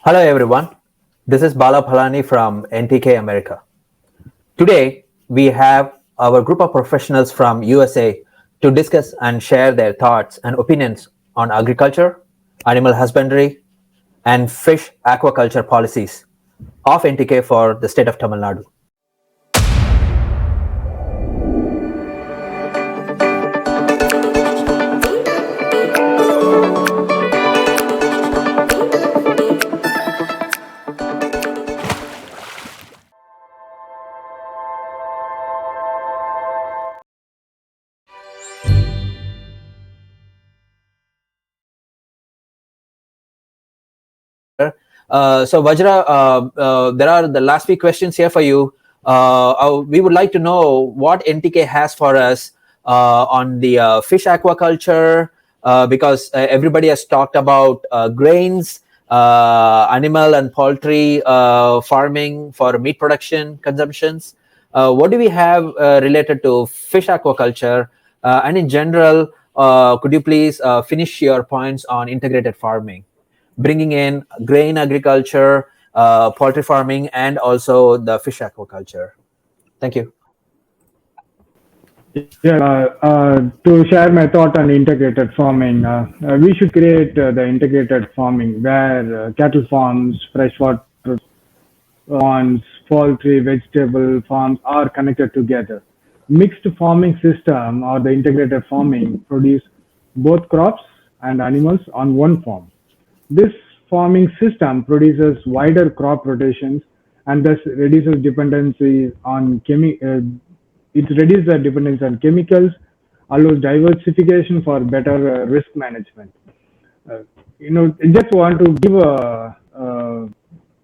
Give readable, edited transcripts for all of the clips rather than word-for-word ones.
Hello everyone, this is Bala Phalani from NTK America. Today we have our group of professionals from USA to discuss and share their thoughts and opinions on agriculture, animal husbandry, and fish aquaculture policies of NTK for the state of Tamil Nadu. So Vajra, there are the last few questions here for you. We would like to know what NTK has for us on the fish aquaculture, because everybody has talked about grains, animal and poultry farming for meat production consumptions. What do we have related to fish aquaculture? And in general, could you please finish your points on integrated farming, bringing in grain agriculture, poultry farming, and also the fish aquaculture? Thank you. To share my thought on integrated farming, we should create the integrated farming where cattle farms, freshwater ponds, poultry, vegetable farms are connected together. Mixed farming system or the integrated farming produce both crops and animals on one farm. This farming system produces wider crop rotations and thus reduces dependency on it reduces the dependence on chemicals, allows diversification for better risk management. I just want to give how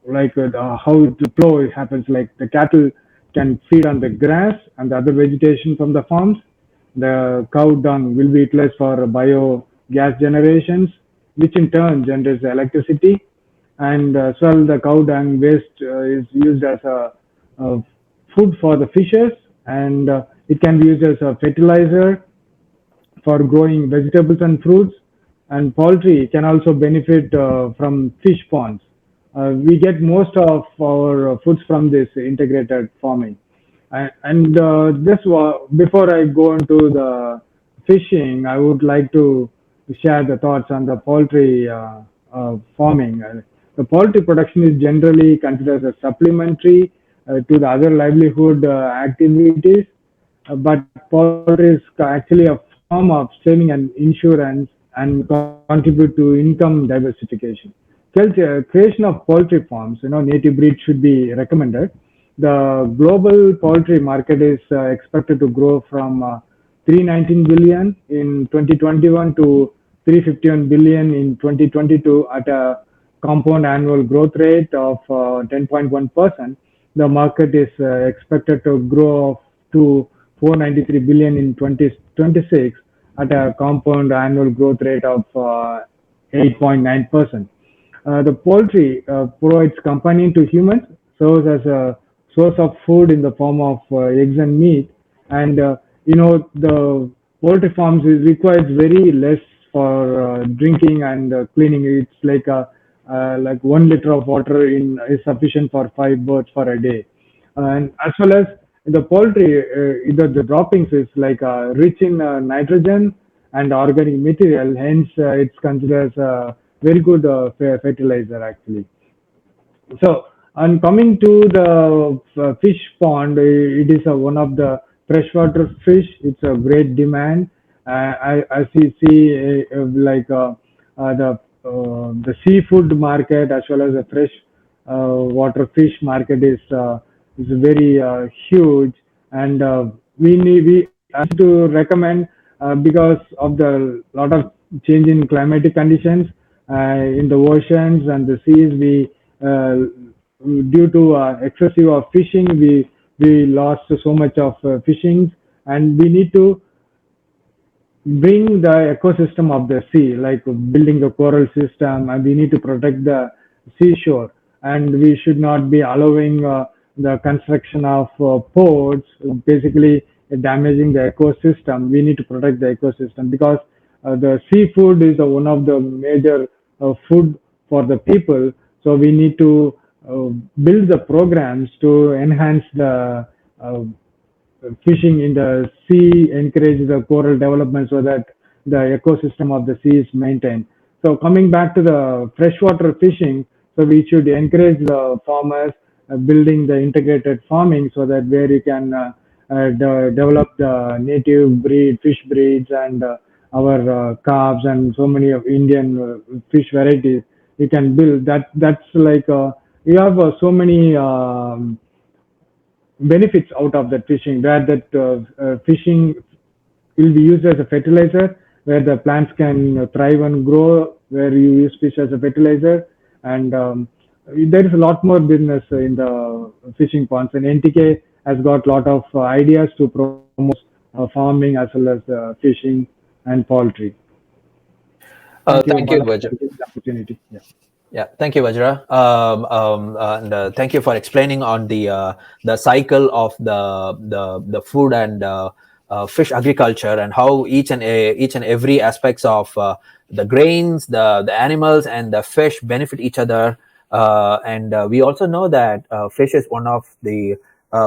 the flow happens. Like the cattle can feed on the grass and the other vegetation from the farms. The cow dung will be utilized for biogas generations, which in turn generates electricity. And as well, the cow dung waste is used as a food for the fishes, and it can be used as a fertilizer for growing vegetables and fruits. And poultry can also benefit from fish ponds. We get most of our foods from this integrated farming. Before I go into the fishing, I would like to share the thoughts on the poultry farming. The poultry production is generally considered as supplementary to the other livelihood activities, but poultry is actually a form of saving and insurance and contribute to income diversification. Creation of poultry farms, native breed should be recommended. The global poultry market is expected to grow from 319 billion in 2021 to 351 billion in 2022 at a compound annual growth rate of 10.1%. The market is expected to grow to 493 billion in 2026 at a compound annual growth rate of 8.9%. The poultry provides companion to humans, serves as a source of food in the form of eggs and meat, and the poultry farms requires very less for drinking and cleaning. It's like 1 liter of water is sufficient for 5 birds for a day. And as well as the poultry, the droppings is rich in nitrogen and organic material. Hence, it's considered as a very good fertilizer actually. So, and coming to the fish pond, it is one of the freshwater fish. It's a great demand. As you see, the seafood market as well as the fresh water fish market is very huge, and we have to recommend because of the lot of change in climatic conditions in the oceans and the seas. We due to excessive of fishing, we lost so much of fishing, and we need to bring the ecosystem of the sea, like building a coral system, and we need to protect the seashore. And we should not be allowing the construction of ports, basically damaging the ecosystem. We need to protect the ecosystem because the seafood is one of the major food for the people. So we need to uh, build the programs to enhance the uh, fishing in the sea, encourage the coral development so that the ecosystem of the sea is maintained. So coming back to the freshwater fishing, so we should encourage the farmers building the integrated farming so that where you can develop the native breed, fish breeds and our calves and so many of Indian fish varieties you can build. That's like you have so many benefits out of that fishing, where that fishing will be used as a fertilizer, where the plants can thrive and grow, where you use fish as a fertilizer, and there is a lot more business in the fishing ponds. And NTK has got a lot of ideas to promote farming as well as fishing and poultry. Thank you, Thank you, Bala, for Vajra. giving the opportunity. Yeah. Yeah, thank you, Vajra. And thank you for explaining on the cycle of the food and fish agriculture, and how each and every aspects of the grains, the animals, and the fish benefit each other. And we also know that fish is one of the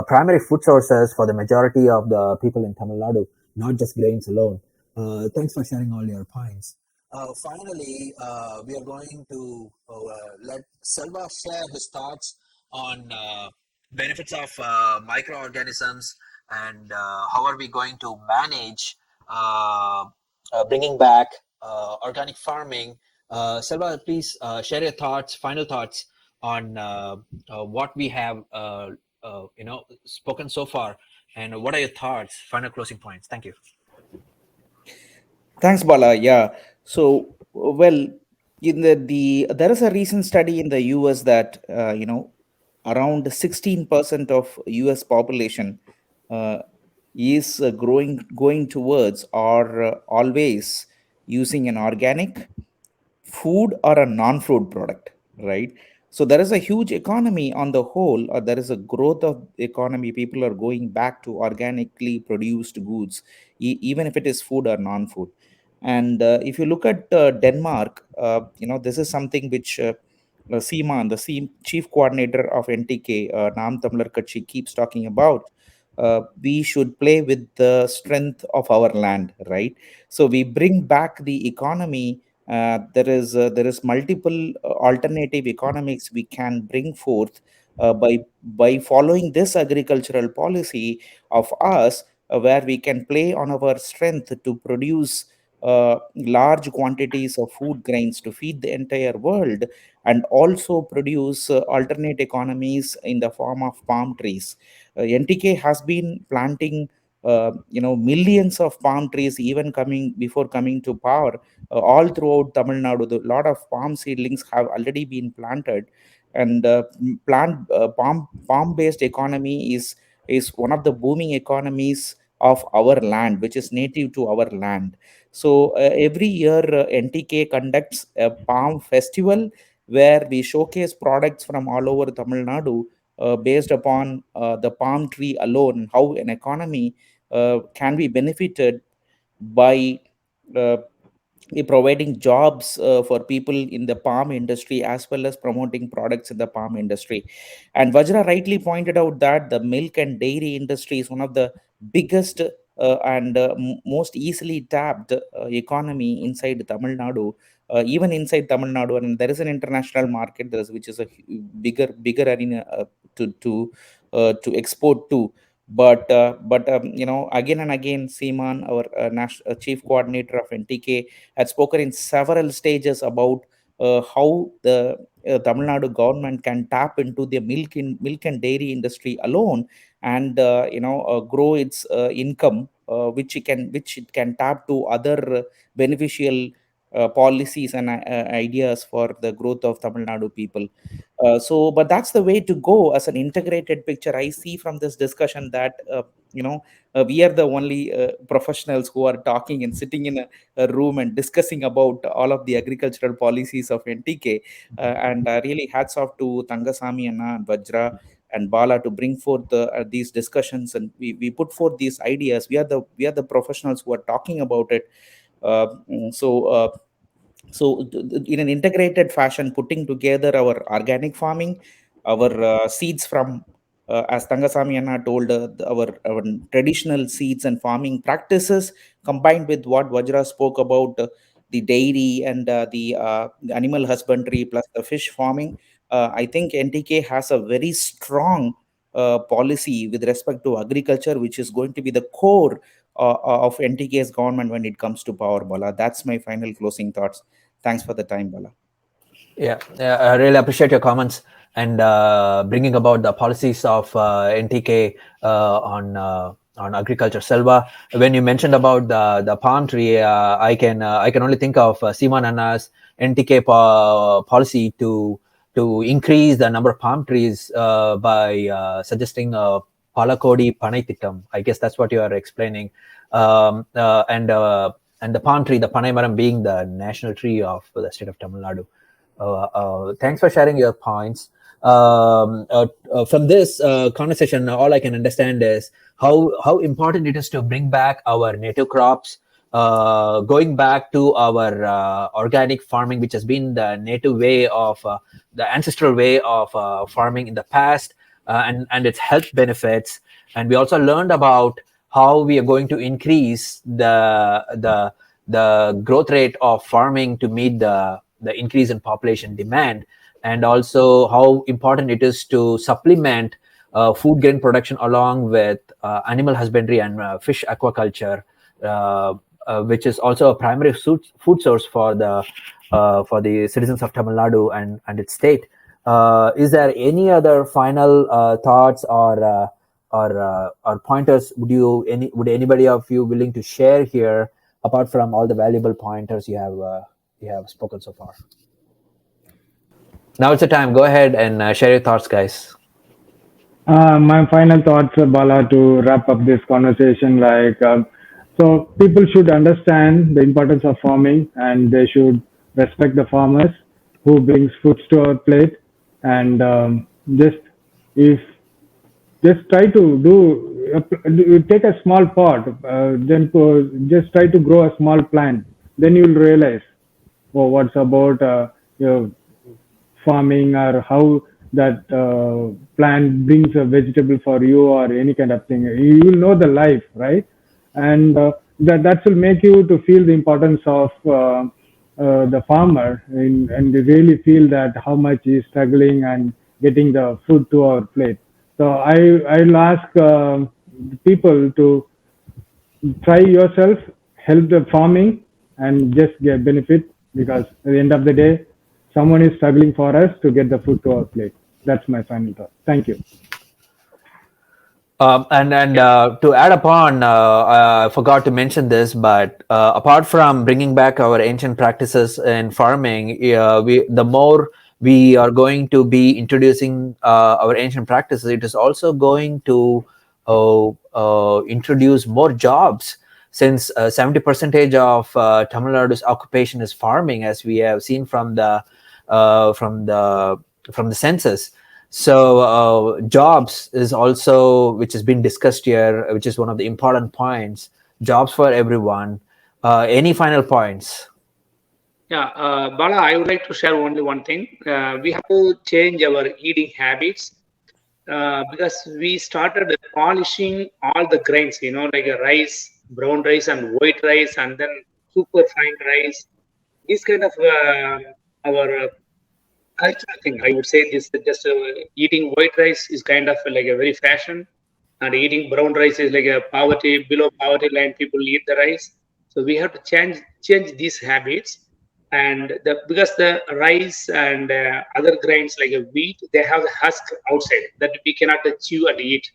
primary food sources for the majority of the people in Tamil Nadu, not just grains alone. Thanks for sharing all your points. Finally, we are going to let Selva share his thoughts on benefits of microorganisms, and how are we going to manage bringing back organic farming. Selva, please share your thoughts, final thoughts on what we have spoken so far, and what are your thoughts, final closing points. Thank you. Thanks, Bala. Yeah. So, well, in the there is a recent study in the US that around 16% of US population uh, is going towards or always using an organic food or a non-food product, right? So there is a huge economy on the whole, or there is a growth of economy. People are going back to organically produced goods, even if it is food or non-food. And if you look at Denmark, this is something which Seaman, the chief coordinator of NTK, Nam Tamlar Kachi, keeps talking about. We should play with the strength of our land, right? So we bring back the economy. There is multiple alternative economics we can bring forth by following this agricultural policy of us, where we can play on our strength to produce large quantities of food grains to feed the entire world, and also produce alternate economies in the form of palm trees. NTK has been planting millions of palm trees even coming before coming to power all throughout Tamil Nadu. A lot of palm seedlings have already been planted, and plant palm based economy is one of the booming economies of our land, which is native to our land. So every year NTK conducts a palm festival where we showcase products from all over Tamil Nadu based upon the palm tree alone, how an economy can be benefited by uh, providing jobs for people in the palm industry, as well as promoting products in the palm industry. And Vajra rightly pointed out that the milk and dairy industry is one of the biggest and most easily tapped economy inside Tamil Nadu. Even inside Tamil Nadu, and there is an international market, which is a bigger arena to export to. But again and again, Seaman, our chief coordinator of NTK, had spoken in several stages about how the Tamil Nadu government can tap into the milk and dairy industry alone, and grow its income, which it can tap to other beneficial policies and ideas for the growth of Tamil Nadu people. But that's the way to go as an integrated picture. I see from this discussion that we are the only professionals who are talking and sitting in a room and discussing about all of the agricultural policies of NTK. And really hats off to Tangasamy Anna and Vajra and Bala to bring forth these discussions, and we put forth these ideas. We are the professionals who are talking about it. So So in an integrated fashion, putting together our organic farming, our seeds from as Tangasami Anna told, our traditional seeds and farming practices, combined with what Vajra spoke about, the dairy and the animal husbandry plus the fish farming. I think NTK has a very strong policy with respect to agriculture, which is going to be the core of NTK's government when it comes to power. Bala, that's my final closing thoughts. Thanks for the time, Bala. Yeah, I really appreciate your comments and bringing about the policies of NTK on agriculture. Selva, when you mentioned about the palm tree, I can only think of Seema Anna's NTK policy to increase the number of palm trees by suggesting Palakodi Panai Tittam. I guess that's what you are explaining. And the palm tree, the Panai Maram, being the national tree of the state of Tamil Nadu. Thanks for sharing your points. From this conversation, all I can understand is how important it is to bring back our native crops, going back to our organic farming, which has been the native way of the ancestral way of farming in the past, and its health benefits. And we also learned about how we are going to increase the growth rate of farming to meet the increase in population demand, and also how important it is to supplement food grain production along with animal husbandry and fish aquaculture, which is also a primary food source for the citizens of Tamil Nadu and its state. Is there any other final thoughts or pointers would anybody of you willing to share here, apart from all the valuable pointers you have spoken so far? Now it's the time. Go ahead and share your thoughts, guys. My final thoughts, Bala, to wrap up this conversation, so people should understand the importance of farming, and they should respect the farmers who brings foods to our plate, and just if just try to take a small pot, just try to grow a small plant, then you'll realize, oh, what's about your farming, or how that plant brings a vegetable for you, or any kind of thing. You will know the life, right? And that will make you to feel the importance of the farmer, and you really feel that how much he is struggling and getting the food to our plate. So I'll ask people to try yourself, help the farming, and just get benefit, because at the end of the day, someone is struggling for us to get the food to our plate. That's my final thought. Thank you. And to add upon, I forgot to mention this, but apart from bringing back our ancient practices in farming, the more we are going to be introducing our ancient practices, it is also going to introduce more jobs, since 70% of Tamil Nadu's occupation is farming, as we have seen from uh, from the from the census. So jobs is also, which has been discussed here, which is one of the important points. Jobs for everyone. Any final points? Yeah, Bala, I would like to share only one thing. We have to change our eating habits because we started polishing all the grains, like a rice, brown rice, and white rice, and then super fine rice. This kind of our cultural thing. I would say this just eating white rice is kind of like a very fashion, and eating brown rice is like a poverty below poverty line. People eat the rice, so we have to change these habits. And because the rice and other grains like a wheat, they have the husk outside that we cannot chew and eat.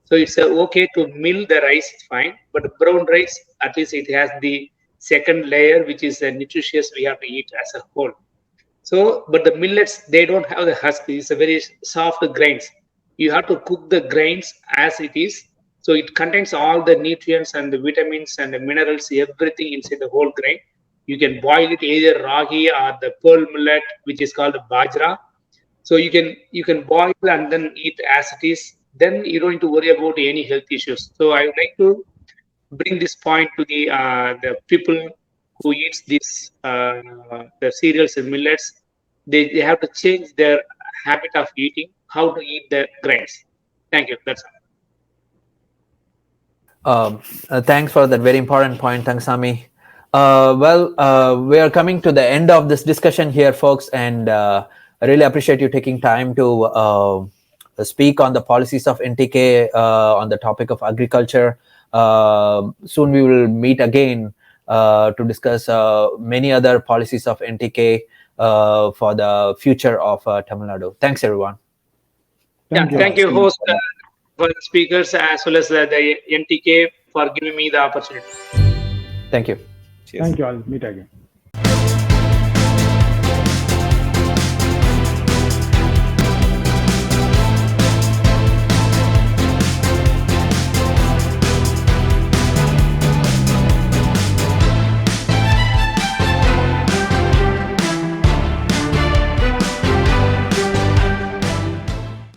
So it's okay to mill the rice, it's fine. But brown rice, at least it has the second layer, which is nutritious. We have to eat as a whole. So, but the millets, they don't have the husk. It's a very soft grains. You have to cook the grains as it is. So it contains all the nutrients and the vitamins and the minerals, everything inside the whole grain. You can boil it either ragi or the pearl millet, which is called bajra. So you can boil and then eat as it is. Then you don't need to worry about any health issues. So I would like to bring this point to the people who eats these the cereals and millets, they have to change their habit of eating, how to eat the grains. Thank you. That's all. Thanks for that very important point, Tangsami. We are coming to the end of this discussion here, folks, and I really appreciate you taking time to speak on the policies of NTK on the topic of agriculture. Soon we will meet again to discuss many other policies of NTK for the future of Tamil Nadu. Thanks, everyone. Thank you, host, for the speakers as well as the NTK for giving me the opportunity. Thank you. Thank you all. Meet again.